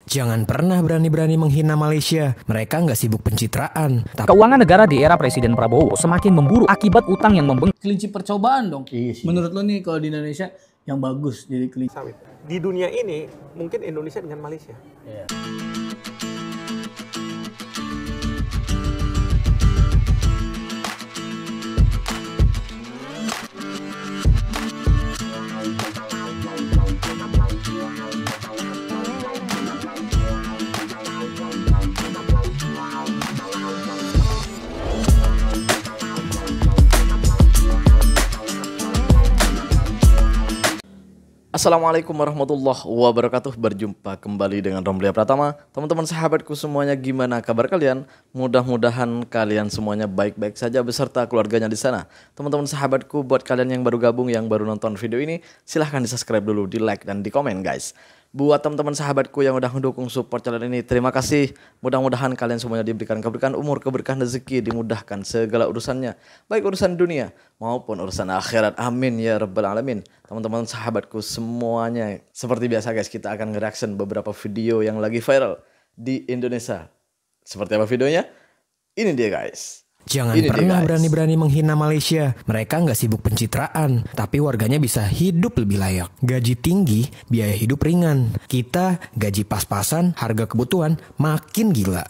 Jangan pernah berani-berani menghina Malaysia. Mereka nggak sibuk pencitraan. Keuangan negara di era Presiden Prabowo semakin memburuk akibat utang yang membengkak. Kelinci percobaan dong. Iya sih. Menurut lo nih kalau di Indonesia yang bagus jadi kelinci. Sawit. Di dunia ini mungkin Indonesia dengan Malaysia. Iya. Assalamualaikum warahmatullahi wabarakatuh. Berjumpa kembali dengan Romlia Pratama. Teman-teman sahabatku semuanya, gimana kabar kalian? Mudah-mudahan kalian semuanya baik-baik saja beserta keluarganya di sana. Teman-teman sahabatku, buat kalian yang baru gabung, yang baru nonton video ini, silahkan di subscribe dulu, di like dan di komen guys. Buat teman-teman sahabatku yang udah mendukung support channel ini, terima kasih. Mudah-mudahan kalian semuanya diberikan keberkahan umur, keberkahan rezeki, dimudahkan segala urusannya, baik urusan dunia maupun urusan akhirat. Amin ya rabbal alamin. Teman-teman sahabatku semuanya, seperti biasa guys, kita akan nge-reaction beberapa video yang lagi viral di Indonesia. Seperti apa videonya? Ini dia guys. Jangan pernah berani-berani menghina Malaysia. Mereka nggak sibuk pencitraan, tapi warganya bisa hidup lebih layak. Gaji tinggi, biaya hidup ringan. Kita gaji pas-pasan, harga kebutuhan makin gila.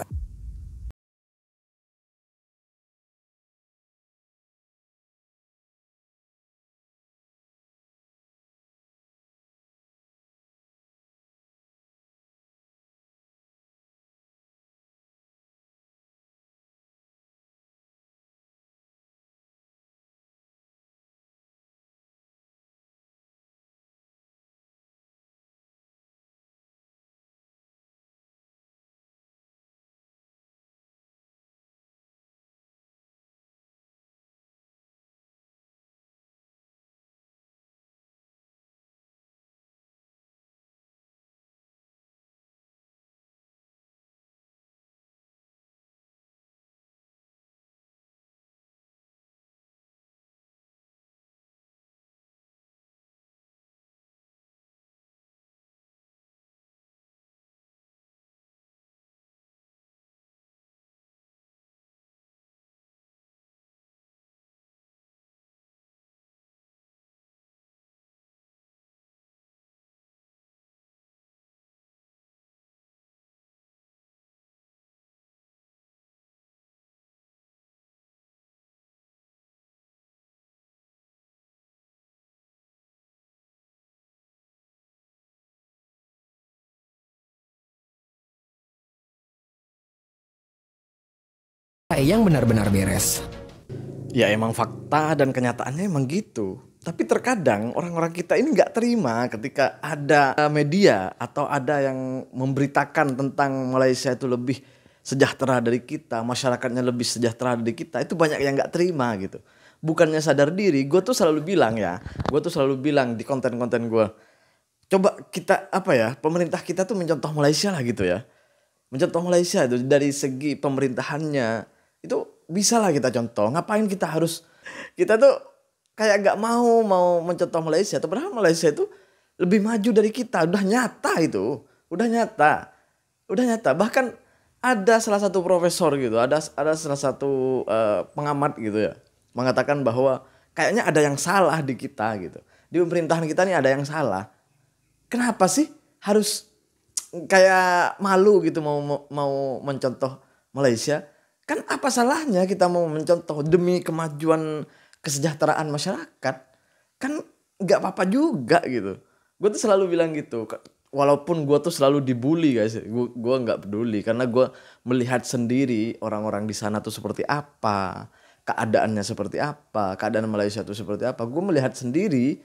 Yang benar-benar beres. Ya emang fakta dan kenyataannya emang gitu. Tapi terkadang orang-orang kita ini nggak terima ketika ada media atau ada yang memberitakan tentang Malaysia itu lebih sejahtera dari kita, masyarakatnya lebih sejahtera dari kita. Itu banyak yang nggak terima gitu. Bukannya sadar diri, gue tuh selalu bilang di konten-konten gue, coba kita pemerintah kita tuh mencontoh Malaysia lah gitu ya. Mencontoh Malaysia itu dari segi pemerintahannya. Itu bisa lah kita contoh. Ngapain kita tuh kayak gak mau mencontoh Malaysia. Padahal Malaysia itu lebih maju dari kita. Udah nyata itu. Udah nyata. Bahkan ada salah satu profesor gitu. Ada salah satu pengamat gitu ya. Mengatakan bahwa kayaknya ada yang salah di kita gitu. Di pemerintahan kita nih ada yang salah. Kenapa sih harus kayak malu gitu mau mencontoh Malaysia? Kan apa salahnya kita mau mencontoh demi kemajuan kesejahteraan masyarakat? Kan nggak apa-apa juga gitu. Gue tuh selalu bilang gitu. Walaupun gue tuh selalu dibully guys. Gue nggak peduli. Karena gue melihat sendiri orang-orang di sana tuh seperti apa. Keadaannya seperti apa. Keadaan Malaysia tuh seperti apa. Gue melihat sendiri.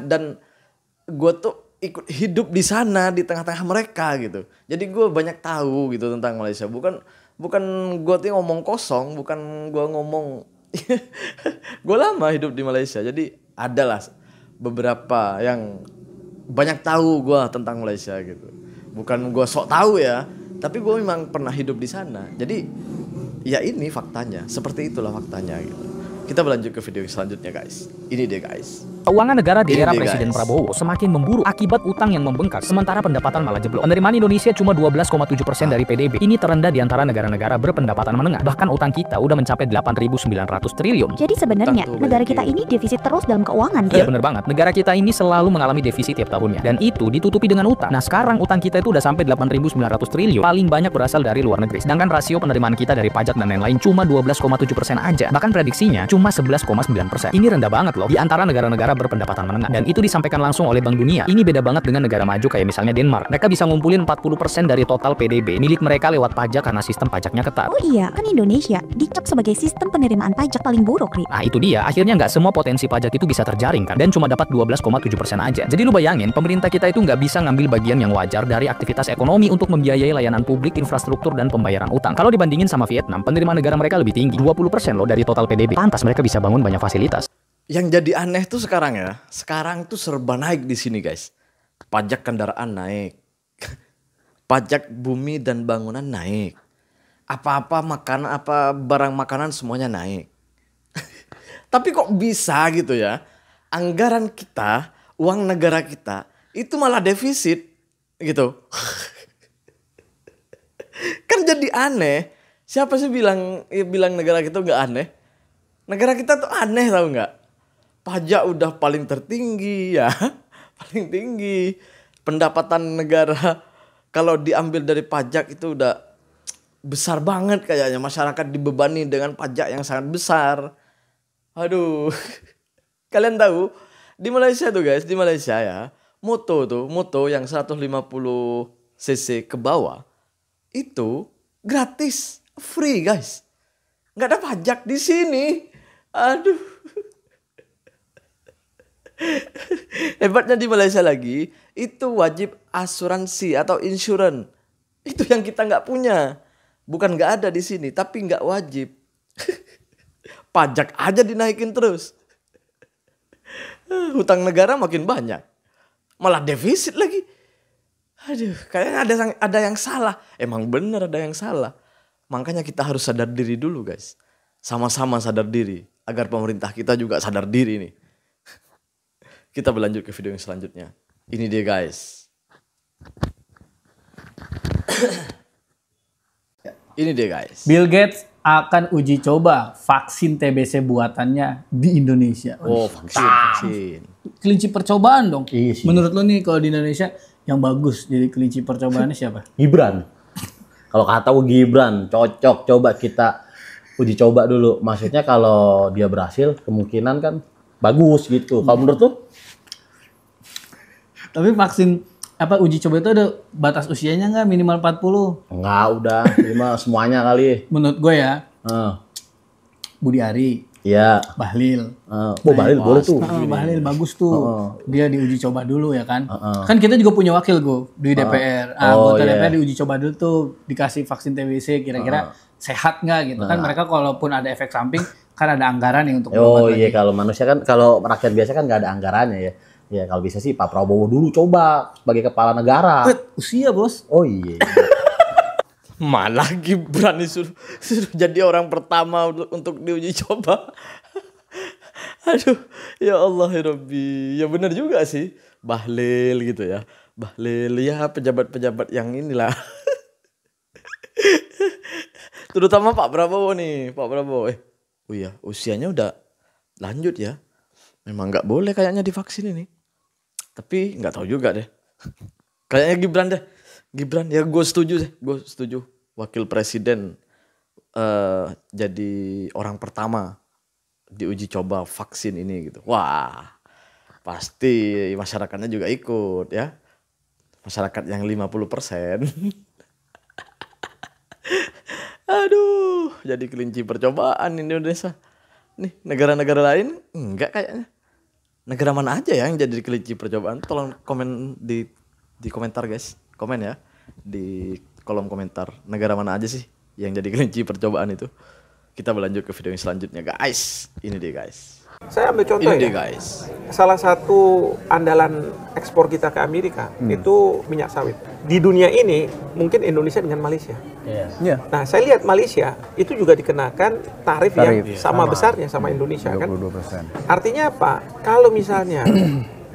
Dan gue tuh ikut hidup di sana. Di tengah-tengah mereka gitu. Jadi gue banyak tahu gitu tentang Malaysia. Bukan gue tuh ngomong kosong, bukan gue ngomong. Gue lama hidup di Malaysia, jadi adalah beberapa yang banyak tahu gue tentang Malaysia gitu. Bukan gue sok tahu ya, tapi gue memang pernah hidup di sana. Jadi ya ini faktanya, seperti itulah faktanya gitu. Kita berlanjut ke video selanjutnya guys. Ini dia guys. Keuangan negara di Ini era dia, Presiden guys. Prabowo semakin memburuk akibat utang yang membengkak, sementara pendapatan malah jeblok. Penerimaan Indonesia cuma 12,7% dari PDB. Ini terendah di antara negara-negara berpendapatan menengah. Bahkan utang kita udah mencapai 8.900 triliun. Jadi sebenarnya Tentu negara bagi- kita ini defisit terus dalam keuangan. Iya bener banget, negara kita ini selalu mengalami defisit tiap tahunnya. Dan itu ditutupi dengan utang. Nah sekarang utang kita itu udah sampai 8.900 triliun. Paling banyak berasal dari luar negeri. Sedangkan rasio penerimaan kita dari pajak dan lain-lain cuma 12,7% aja. Bahkan prediksinya cuma 11,9%. Ini rendah banget loh di antara negara-negara berpendapatan menengah. Dan itu disampaikan langsung oleh Bank Dunia. Ini beda banget dengan negara maju kayak misalnya Denmark. Mereka bisa ngumpulin 40% dari total PDB milik mereka lewat pajak karena sistem pajaknya ketat. Oh iya, kan Indonesia dicap sebagai sistem penerimaan pajak paling buruk, Ri. Nah itu dia, akhirnya nggak semua potensi pajak itu bisa terjaring kan, dan cuma dapat 12,7% aja. Jadi lu bayangin, pemerintah kita itu nggak bisa ngambil bagian yang wajar dari aktivitas ekonomi untuk membiayai layanan publik, infrastruktur, dan pembayaran utang. Kalau dibandingin sama Vietnam, penerimaan negara mereka lebih tinggi, 20% loh dari total PDB. Pantas mereka bisa bangun banyak fasilitas. Yang jadi aneh tuh sekarang ya, sekarang tuh serba naik di sini guys. Pajak kendaraan naik, pajak bumi dan bangunan naik, apa-apa makanan, apa barang makanan semuanya naik. Tapi kok bisa gitu ya? Anggaran kita, uang negara kita itu malah defisit gitu. Kan jadi aneh. Siapa sih bilang negara kita nggak aneh? Negara kita tuh aneh tau nggak? Pajak udah paling tertinggi ya, paling tinggi. Pendapatan negara kalau diambil dari pajak itu udah besar banget kayaknya. Masyarakat dibebani dengan pajak yang sangat besar. Aduh, kalian tahu di Malaysia tuh guys, di Malaysia ya, moto yang 150 cc ke bawah itu gratis, free guys, nggak ada pajak di sini. Aduh. Hebatnya di Malaysia lagi, itu wajib asuransi atau insurance. Itu yang kita nggak punya. Bukan nggak ada di sini, tapi nggak wajib. Pajak aja dinaikin terus. Hutang negara makin banyak. Malah defisit lagi. Aduh, kayaknya ada yang salah. Emang bener ada yang salah. Makanya kita harus sadar diri dulu guys. Sama-sama sadar diri. Agar pemerintah kita juga sadar diri nih. Kita berlanjut ke video yang selanjutnya. Ini dia guys. Ini dia guys. Bill Gates akan uji coba vaksin TBC buatannya di Indonesia. Oh, vaksin. Kelinci percobaan dong. Iya sih. Menurut lo nih kalau di Indonesia yang bagus jadi kelinci percobaannya siapa? Gibran. Kalau kata gue Gibran, cocok. Coba kita uji coba dulu. Maksudnya kalau dia berhasil, kemungkinan kan bagus gitu. Kalau menurut lu? Tapi vaksin uji coba itu ada batas usianya nggak, minimal 40? Enggak, udah. Lima semuanya kali. Menurut gue ya, Heeh. Budi Ari, Iya. Bahlil. Oh, Bahlil boleh tuh. Bahlil bagus tuh. Dia diuji coba dulu ya kan. Heeh. Kan kita juga punya wakil gue di DPR. Anggota iya. DPR diuji coba dulu tuh, dikasih vaksin TBC kira-kira sehat nggak gitu kan. Mereka kalaupun ada efek samping kan ada anggaran yang untuk Oh berobat iya, lagi. kalau manusia kan, kalau rakyat biasa kan nggak ada anggarannya ya. Ya kalau bisa sih Pak Prabowo dulu coba sebagai kepala negara. Usia bos. Oh iya. Malah Gibran disuruh jadi orang pertama untuk diuji coba. Aduh, ya Allah ya Rabbi. Ya benar juga sih. Bahlil gitu ya. Bahlil ya, pejabat-pejabat yang inilah. Terutama Pak Prabowo nih. Pak Prabowo. Oh iya, usianya udah lanjut ya. Memang nggak boleh kayaknya divaksin ini. Tapi nggak tahu juga deh. Kayaknya Gibran deh. Gibran ya, gue setuju deh. Gue setuju. Wakil presiden jadi orang pertama diuji coba vaksin ini gitu. Wah, pasti masyarakatnya juga ikut ya. Masyarakat yang 50%. Aduh, jadi kelinci percobaan Indonesia. Nih, negara-negara lain enggak kayaknya. Negara mana aja ya yang jadi kelinci percobaan? Tolong komen di komentar guys. Komen ya di kolom komentar. Negara mana aja sih yang jadi kelinci percobaan itu? Kita berlanjut ke video yang selanjutnya guys. Ini dia guys. Saya ambil contoh Ini ya. deh guys. Salah satu andalan ekspor kita ke Amerika itu minyak sawit. Di dunia ini mungkin Indonesia dengan Malaysia. Iya. Nah, saya lihat Malaysia itu juga dikenakan tarif yang sama besarnya sama Indonesia kan. 22%. Artinya apa? Kalau misalnya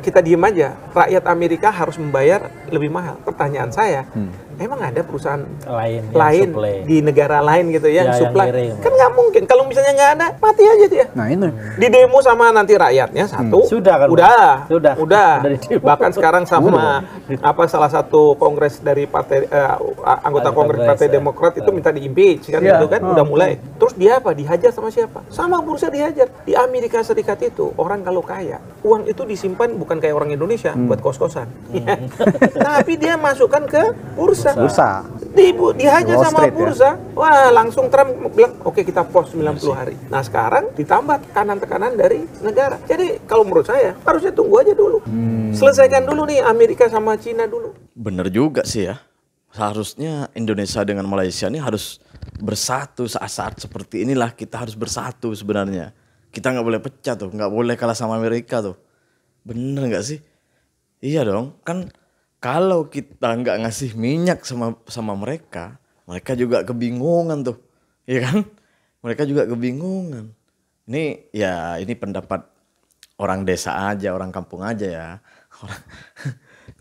kita diem aja, rakyat Amerika harus membayar lebih mahal. Pertanyaan saya, emang ada perusahaan lain di negara lain gitu yang supply? Kan nggak mungkin. Kalau misalnya nggak ada, mati aja dia. Nah itu. Di demo sama nanti rakyatnya satu. Sudah kan, Udah. Dari demo. Bahkan sekarang sama salah satu kongres dari partai anggota kongres Partai Demokrat itu minta di-impeach kan itu kan udah mulai. Terus dia apa? Dihajar sama siapa? Sama bursa dihajar. Di Amerika Serikat itu orang kalau kaya, uang itu disimpan bukan kayak orang Indonesia buat kos-kosan. Tapi dia masukkan ke bursa. Dihajar Wall sama Street, bursa. Wah, langsung Trump bilang, "Oke, kita pause 90 hari." Nah, sekarang ditambah tekanan-tekanan dari negara. Jadi, kalau menurut saya harusnya tunggu aja dulu. Selesaikan dulu nih Amerika sama Cina dulu. Bener juga sih ya. Seharusnya Indonesia dengan Malaysia ini harus bersatu saat-saat seperti inilah, kita harus bersatu sebenarnya. Kita nggak boleh pecah tuh, nggak boleh kalah sama Amerika tuh. Bener nggak sih? Iya dong, kan kalau kita nggak ngasih minyak sama mereka, mereka juga kebingungan tuh, iya kan? Mereka juga kebingungan. Ini pendapat orang desa aja, orang kampung aja ya.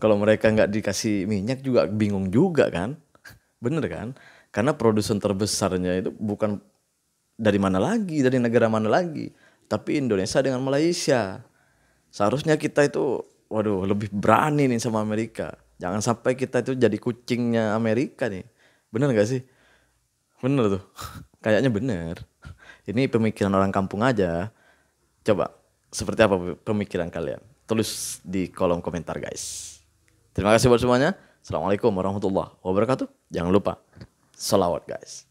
Kalau mereka nggak dikasih minyak juga bingung juga kan? Bener kan? Karena produsen terbesarnya itu bukan dari mana lagi, dari negara mana lagi, tapi Indonesia dengan Malaysia. Seharusnya kita itu, lebih berani nih sama Amerika. Jangan sampai kita itu jadi kucingnya Amerika nih. Bener gak sih? Bener tuh. Kayaknya bener. Ini pemikiran orang kampung aja. Coba, seperti apa pemikiran kalian? Tulis di kolom komentar guys. Terima kasih buat semuanya. Assalamualaikum warahmatullahi wabarakatuh. Jangan lupa, sholawat guys.